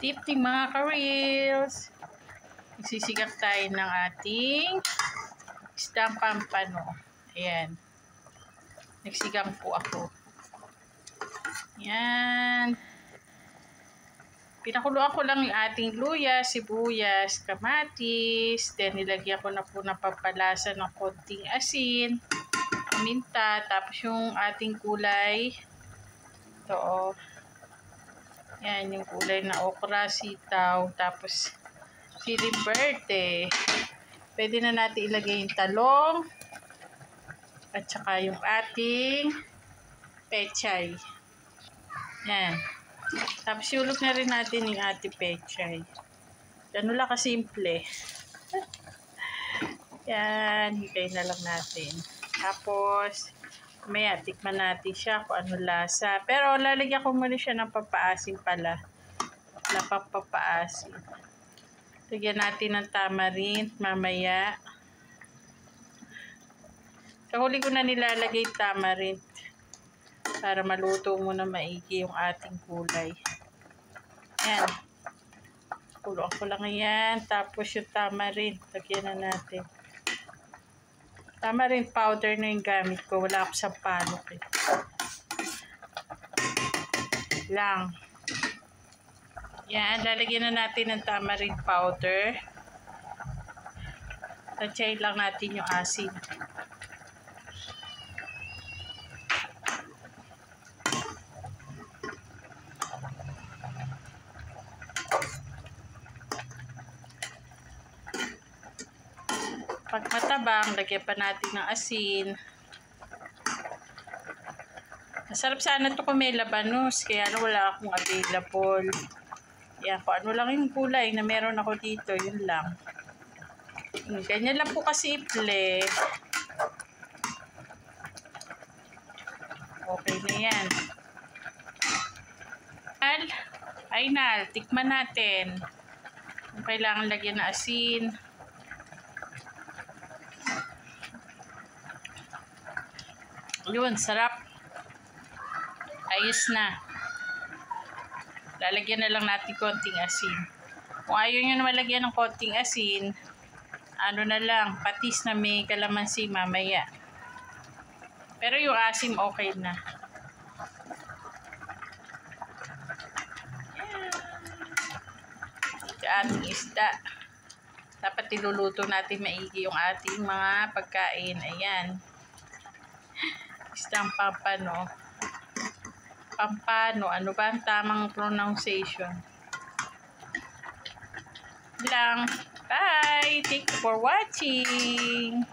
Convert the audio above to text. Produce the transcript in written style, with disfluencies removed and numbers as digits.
Tipting mga ka-reels. Magsisigap tayo ng ating isdang pampano. Ayan. Nagsigam po ako. Ayan. Pinakuluan ko lang yung ating luya, sibuyas, kamatis. Then nilagyan ko na po ng pampalasa ng konting asin, paminta, tapos yung ating kulay. Ito o. Yan yung kulay na okra, sitaw, tapos siling verde. Pwede na natin ilagay yung talong at saka yung ating pechay. Yan. Tapos yulog na rin natin yung ating pechay. Ganun lang kasimple. Yan. Hintayin na lang natin. Tapos maya tikman natin siya kung ano lasa. Pero lalagyan ko muna siya ng papaasim pala. Wala pang papaasim. Lagyan natin ng tamarind mamaya. Sa huli ko na nilalagay tamarind para maluto muna maigi yung ating kulay. Ayan. Kuluan ko lang yan. Tapos yung tamarind. Lagyan na natin. Tamarind powder na yung gamit ko. Wala ako sa palok eh. Lang. Yan. Lalagyan na natin ng tamarind powder. Tansyahin lang natin yung asin. Pag matabang, lagyan pa natin ng asin. Masarap sana ito kung may labanos, kaya wala akong available. Yan, kung ano lang yung kulay na meron ako dito, yun lang. Ganyan lang po kasimple. Okay na yan. Final, tikman natin. Kung kailangan lagyan ng asin. Yun, sarap. Ayos na. Lalagyan na lang natin konting asin. Kung ayaw nyo na malagyan ng konting asin, ano na lang, patis na may kalamansi mamaya. Pero yung asim okay na. Yung ating isda. Dapat iluluto natin maigi yung ating mga pagkain. Ayan. Isdang pampano. Pampano. Ano ba ang tamang pronunciation? Lang. Bye! Thank you for watching!